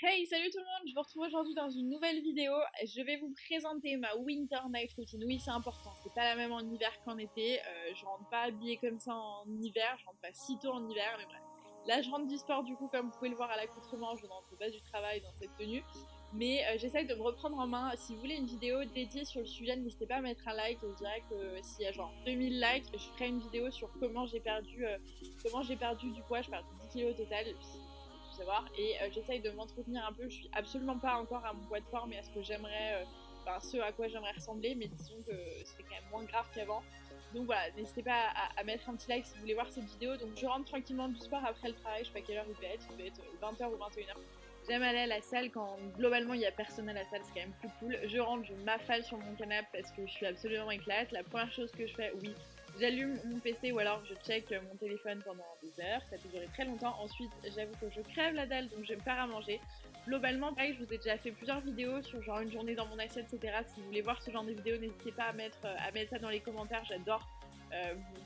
Hey, salut tout le monde, je vous retrouve aujourd'hui dans une nouvelle vidéo. Je vais vous présenter ma Winter Night Routine. Oui, c'est important, c'est pas la même en hiver qu'en été. Je rentre pas habillée comme ça en hiver, je rentre pas si tôt en hiver, mais bref. Là, je rentre du sport, du coup, comme vous pouvez le voir à l'accoutrement, je ne rentre pas du travail dans cette tenue. Mais j'essaye de me reprendre en main. Si vous voulez une vidéo dédiée sur le sujet, n'hésitez pas à mettre un like. Je dirais que s'il y a genre 2000 likes, je ferai une vidéo sur comment j'ai perdu du poids. J'ai perdu 10 kilos au total, savoir. Et j'essaye de m'entretenir un peu. Je suis absolument pas encore à mon poids de forme et à ce que j'aimerais, enfin ce à quoi j'aimerais ressembler, mais disons que c'est quand même moins grave qu'avant. Donc voilà, n'hésitez pas à mettre un petit like si vous voulez voir cette vidéo. Donc je rentre tranquillement du sport après le travail, je sais pas quelle heure il peut être 20h ou 21h. J'aime aller à la salle quand globalement il y a personne à la salle, c'est quand même plus cool. Je rentre, je m'affale sur mon canapé parce que je suis absolument éclate. La première chose que je fais, oui, j'allume mon PC ou alors je check mon téléphone pendant des heures, ça peut durer très longtemps. Ensuite, j'avoue que je crève la dalle, donc je vais me faire à manger. Globalement, pareil, je vous ai déjà fait plusieurs vidéos sur genre une journée dans mon assiette, etc. Si vous voulez voir ce genre de vidéos, n'hésitez pas à mettre ça dans les commentaires, j'adore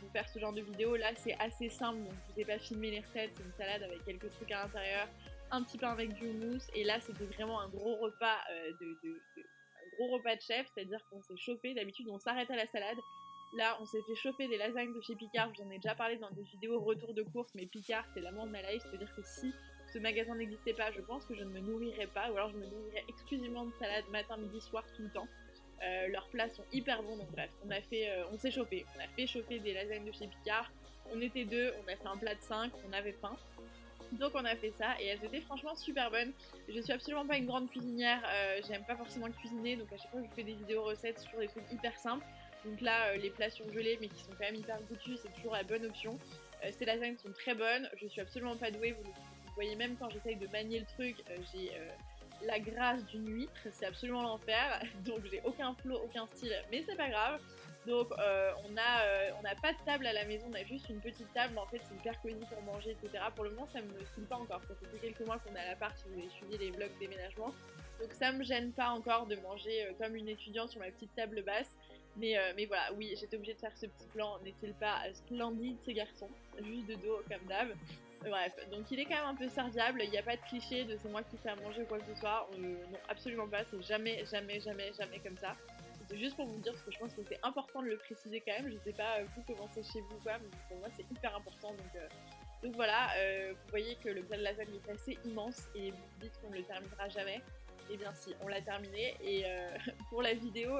vous faire ce genre de vidéos. Là, c'est assez simple, donc je vous ai pas filmé les recettes, c'est une salade avec quelques trucs à l'intérieur, un petit pain avec du houmous, et là, c'était vraiment un gros repas un gros repas de chef, c'est-à-dire qu'on s'est chauffé. D'habitude, on s'arrête à la salade. Là, on s'est fait chauffer des lasagnes de chez Picard. Je vous en ai déjà parlé dans des vidéos retour de course, mais Picard, c'est l'amour de ma life. C'est-à-dire que si ce magasin n'existait pas, je pense que je ne me nourrirais pas, ou alors je me nourrirais exclusivement de salade matin, midi, soir, tout le temps. Leurs plats sont hyper bons, donc bref, on s'est chauffé. On a fait chauffer des lasagnes de chez Picard. On était deux, on a fait un plat de 5, on avait faim. Donc on a fait ça et elles étaient franchement super bonnes. Je suis absolument pas une grande cuisinière, j'aime pas forcément cuisiner, donc à chaque fois que je fais des vidéos recettes, c'est toujours des trucs hyper simples. Donc là, les plats surgelés mais qui sont quand même hyper goûtus, c'est toujours la bonne option. Ces lasagnes sont très bonnes, je suis absolument pas douée, vous voyez même quand j'essaye de manier le truc, j'ai la grâce d'une huître, c'est absolument l'enfer, donc j'ai aucun flow, aucun style, mais c'est pas grave. Donc on n'a pas de table à la maison, on a juste une petite table, mais en fait c'est hyper cosy pour manger, etc. Pour le moment ça me saoule pas encore, ça fait quelques mois qu'on est à l'appart si vous avez suivi les vlogs déménagement. Donc ça me gêne pas encore de manger comme une étudiante sur ma petite table basse. Mais voilà, oui, j'étais obligée de faire ce petit plan, n'est-il pas splendide ce garçon, juste de dos comme d'hab. Bref, donc il est quand même un peu serviable, il n'y a pas de cliché de c'est moi qui fais à manger ou quoi que ce soit, non, absolument pas, c'est jamais, jamais, jamais, jamais comme ça. C'est juste pour vous dire, parce que je pense que c'est important de le préciser quand même, je sais pas vous comment c'est chez vous quoi, mais pour moi c'est hyper important, donc voilà, vous voyez que le plat de lasagne est assez immense et vous vous dites qu'on ne le terminera jamais. Et bien si, on l'a terminé et pour la vidéo,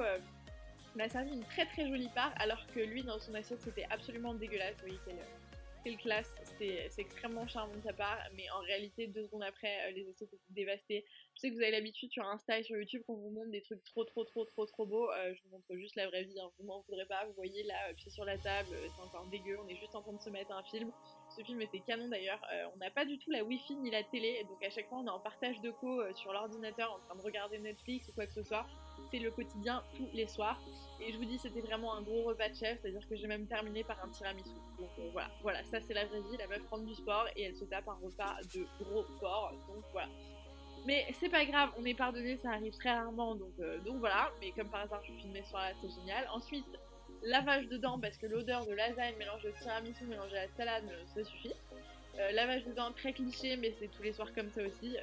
on a servi une très très jolie part alors que lui dans son assiette c'était absolument dégueulasse, vous voyez quelle classe, c'est extrêmement charmant de sa part, mais en réalité 2 secondes après les assiettes étaient dévastées. Je sais que vous avez l'habitude sur Insta et sur YouTube qu'on vous montre des trucs trop beaux, je vous montre juste la vraie vie, hein. Vous m'en voudrez pas, vous voyez là, pied sur la table, c'est encore dégueu, on est juste en train de se mettre un film. Ce film était canon d'ailleurs, on n'a pas du tout la wifi ni la télé, donc à chaque fois on est en partage de co sur l'ordinateur en train de regarder Netflix ou quoi que ce soit. C'est le quotidien tous les soirs. Et je vous dis, c'était vraiment un gros repas de chef, c'est-à-dire que j'ai même terminé par un tiramisu. Donc voilà, ça c'est la vraie vie, la meuf rentre du sport et elle se tape un repas de gros porc, donc voilà. Mais c'est pas grave, on est pardonné, ça arrive très rarement, donc voilà. Mais comme par hasard, je filmais ce soir-là, c'est génial. Ensuite, lavage de dents, parce que l'odeur de lasagne mélangée au tiramisu, mélangée à la salade, ça suffit. Lavage de dents, très cliché, mais c'est tous les soirs comme ça aussi.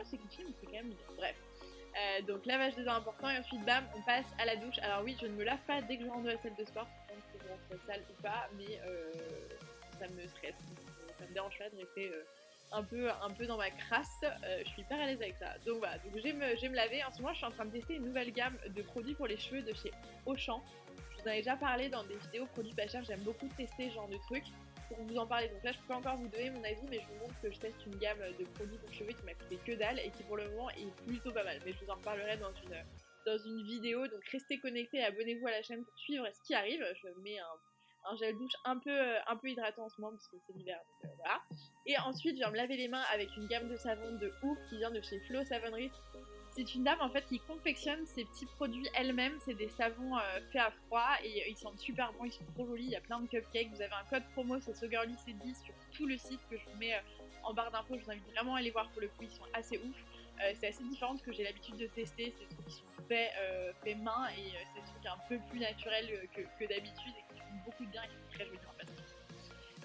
C'est cliché, mais c'est quand même bien. Bref. Donc lavage de dents important et ensuite bam on passe à la douche. Alors oui je ne me lave pas dès que je rentre de la salle de sport, je pense que je rentre sale ou pas, mais ça me stresse, ça me dérange pas de rester un peu dans ma crasse, je suis hyper à l'aise avec ça. Donc voilà, donc je vais me laver. En ce moment je suis en train de tester une nouvelle gamme de produits pour les cheveux de chez Auchan. Je vous en ai déjà parlé dans des vidéos produits pas chers, j'aime beaucoup tester ce genre de trucs pour vous en parler. Donc là je peux pas encore vous donner mon avis, mais je vous montre que je teste une gamme de produits pour cheveux qui m'a coûté que dalle et qui pour le moment est plutôt pas mal. Mais je vous en reparlerai dans une vidéo, donc restez connectés et abonnez-vous à la chaîne pour suivre ce qui arrive. Je mets un gel douche un peu hydratant en ce moment parce que c'est l'hiver, donc voilà. Et ensuite je viens me laver les mains avec une gamme de savon de ouf qui vient de chez Flo Savonnerie. C'est une dame en fait qui confectionne ces petits produits elle-même, c'est des savons faits à froid et ils sentent super bons, ils sont trop jolis, il y a plein de cupcakes, vous avez un code promo, c'est SoGirlyC10 sur tout le site que je vous mets en barre d'infos, je vous invite vraiment à aller voir, pour le coup ils sont assez ouf. C'est assez différent de ce que j'ai l'habitude de tester, c'est des trucs qui sont faits main et c'est des trucs un peu plus naturels que d'habitude et qui font beaucoup de bien et qui sont très jolis en fait.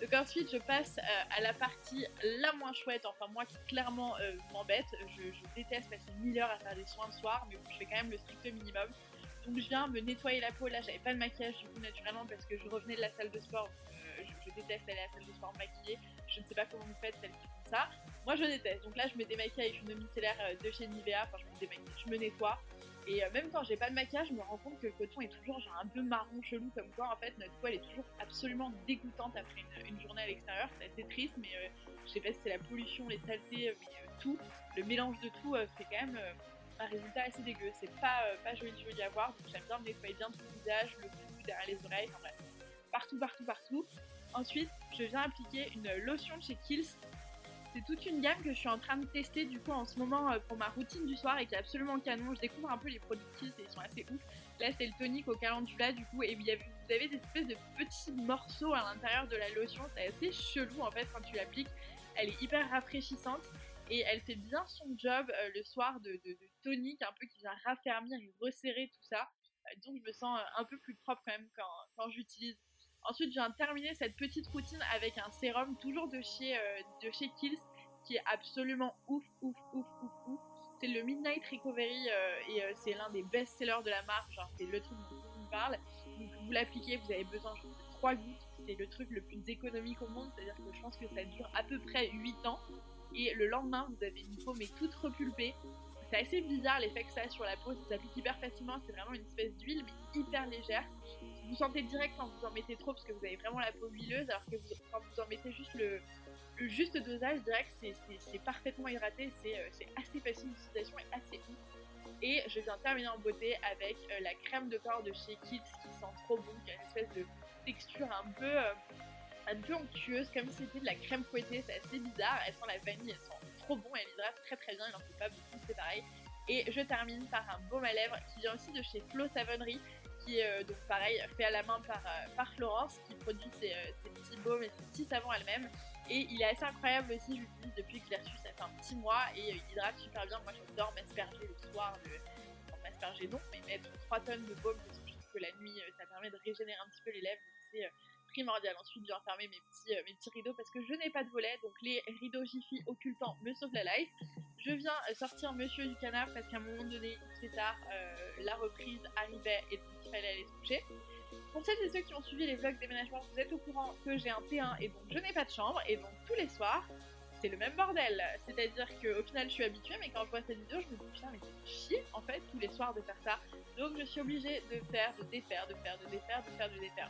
Donc ensuite je passe à la partie la moins chouette, enfin moi qui clairement m'embête, je déteste passer 1000 heures à faire des soins le soir, mais bon, je fais quand même le strict minimum. Donc je viens me nettoyer la peau, là j'avais pas de maquillage du coup naturellement parce que je revenais de la salle de sport, je déteste aller à la salle de sport maquillée, je ne sais pas comment vous faites celles qui font ça, moi je déteste, donc là je me démaquille avec une eau micellaire de chez Nivea, enfin je me démaquille, je me nettoie, et même quand j'ai pas de maquillage, je me rends compte que le coton est toujours genre un peu marron chelou, comme quoi en fait notre peau elle est toujours absolument dégoûtante après une journée à l'extérieur, c'est assez triste, mais je sais pas si c'est la pollution, les saletés, mais tout, le mélange de tout fait quand même un résultat assez dégueu, c'est pas joli à voir, donc j'aime bien me nettoyer bien tout le visage, le cou, derrière les oreilles, enfin bref, partout. Ensuite, je viens appliquer une lotion de chez Kiehl's. C'est toute une gamme que je suis en train de tester du coup en ce moment pour ma routine du soir et qui est absolument canon. Je découvre un peu les produits Kiehl's et ils sont assez ouf. Là c'est le tonique au calendula du coup et vous avez des espèces de petits morceaux à l'intérieur de la lotion. C'est assez chelou en fait quand tu l'appliques. Elle est hyper rafraîchissante et elle fait bien son job le soir de tonique un peu qui vient raffermir et resserrer tout ça. Donc je me sens un peu plus propre quand même quand j'utilise. Ensuite, je viens de terminer cette petite routine avec un sérum toujours de chez Kiehl's qui est absolument ouf. C'est le Midnight Recovery et c'est l'un des best-sellers de la marque. Genre, c'est le truc dont on parle. Donc, vous l'appliquez, vous avez besoin de 3 gouttes. C'est le truc le plus économique au monde. C'est-à-dire que je pense que ça dure à peu près 8 ans. Et le lendemain, vous avez une peau mais toute repulpée. C'est assez bizarre l'effet que ça a sur la peau. Ça s'applique hyper facilement. C'est vraiment une espèce d'huile mais hyper légère. Vous sentez direct quand vous en mettez trop parce que vous avez vraiment la peau huileuse, alors que quand vous en mettez juste le juste dosage, direct c'est parfaitement hydraté, c'est assez facile d'utilisation et assez ouf. Et je viens terminer en beauté avec la crème de corps de chez Kiehl's qui sent trop bon, qui a une espèce de texture un peu onctueuse, comme si c'était de la crème fouettée, c'est assez bizarre, elle sent la vanille, elle sent trop bon, elle hydrate très bien, il n'en faut pas beaucoup, c'est pareil. Et je termine par un baume à lèvres qui vient aussi de chez Flo Savonnerie, qui est donc pareil fait à la main par Florence, qui produit ses petits baumes et ses petits savons elle-même. Et il est assez incroyable aussi, je l'utilise depuis que je l'ai reçu, ça fait un petit mois et il hydrate super bien. Moi j'adore m'asperger le soir, enfin m'asperger non, mais mettre 3 tonnes de baume parce que je trouve que la nuit ça permet de régénérer un petit peu les lèvres, donc c'est primordial. Ensuite je viens fermer mes petits rideaux parce que je n'ai pas de volet, donc les rideaux Jiffy occultants me sauvent la life. Je viens sortir Monsieur du canard parce qu'à un moment donné, c'est tard, la reprise arrivait et donc il fallait aller se coucher. Pour celles et ceux qui ont suivi les vlogs déménagement, vous êtes au courant que j'ai un T1 et donc je n'ai pas de chambre et donc tous les soirs, c'est le même bordel. C'est-à-dire qu'au final je suis habituée, mais quand je vois cette vidéo, je me dis putain mais c'est chier en fait tous les soirs de faire ça. Donc je suis obligée de faire, de défaire.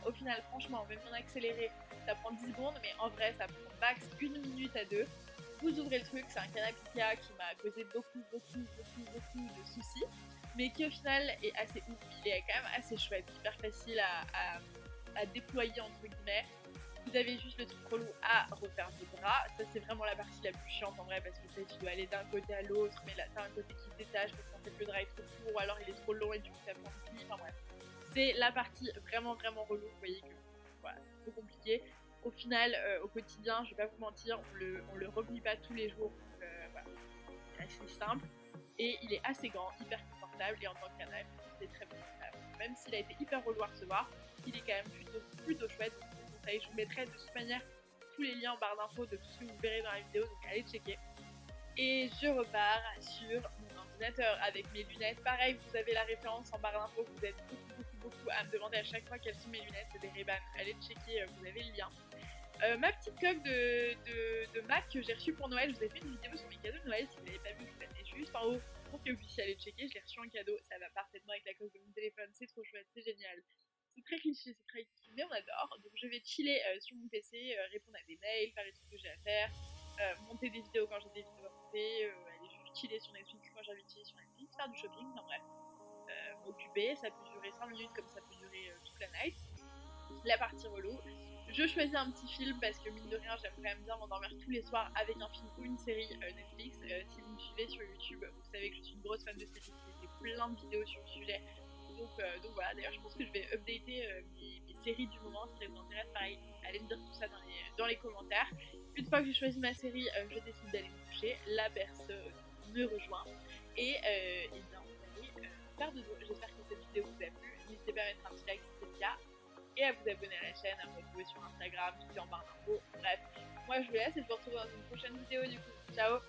Au final franchement, même en accéléré, ça prend 10 secondes, mais en vrai ça prend max 1 minute à 2. Vous ouvrez le truc, c'est un canapé Ikea qui m'a causé beaucoup de soucis, mais qui au final est assez ouf, il est quand même assez chouette, hyper facile à déployer entre guillemets. Vous avez juste le truc relou à refaire vos bras, ça c'est vraiment la partie la plus chiante en vrai parce que tu dois aller d'un côté à l'autre, mais là t'as un côté qui se détache parce qu'en fait le drap est trop court ou alors il est trop long et du coup ça prend le pli, enfin bref. C'est la partie vraiment relou, vous voyez que voilà, c'est un peu compliqué. Au final, au quotidien, je vais pas vous mentir, on le replie pas tous les jours, donc voilà, c'est assez simple. Et il est assez grand, hyper confortable, et en tant que canapé, c'est très bon. Même s'il a été hyper relou à recevoir, il est quand même plutôt chouette. Donc, je vous conseille, je vous mettrai de toute manière tous les liens en barre d'infos de tout ce que vous verrez dans la vidéo, donc allez checker. Et je repars sur mon ordinateur avec mes lunettes. Pareil, vous avez la référence en barre d'infos, vous êtes beaucoup à me demander à chaque fois quelles sont mes lunettes, c'est des Ray-Ban. Allez checker, vous avez le lien. Ma petite coque de Mac que j'ai reçue pour Noël, je vous ai fait une vidéo sur mes cadeaux de Noël, si vous l'avez pas vu, je vous la mets juste en haut pour que vous puissiez aller checker, je l'ai reçu en cadeau, ça va parfaitement avec la coque de mon téléphone, c'est trop chouette, c'est génial. C'est très cliché, c'est très cliché, mais on adore. Donc je vais chiller sur mon PC, répondre à des mails, faire les trucs que j'ai à faire, monter des vidéos quand j'ai des vidéos à monter, aller juste chiller sur Netflix quand j'ai envie de chiller sur Netflix, faire du shopping, enfin bref. M'occuper, ça peut durer 5 minutes comme ça peut durer toute la night. La partie relou, je choisis un petit film parce que mine de rien j'aime quand même bien m'endormir tous les soirs avec un film ou une série Netflix. Si vous me suivez sur YouTube, vous savez que je suis une grosse fan de séries, j'ai fait plein de vidéos sur le sujet. Donc voilà, d'ailleurs je pense que je vais updater mes séries du moment, si ça vous intéresse, pareil, allez me dire tout ça dans les commentaires. Une fois que j'ai choisi ma série, je décide d'aller me coucher, la berceuse me rejoint et bien on va aller faire de dos. J'espère que cette vidéo vous a plu, n'hésitez pas à mettre un petit like si c'est le cas. et à vous abonner à la chaîne, à me retrouver sur Instagram, tout en barre d'infos. Bref, moi je vous laisse et je vous retrouve dans une prochaine vidéo du coup. Ciao!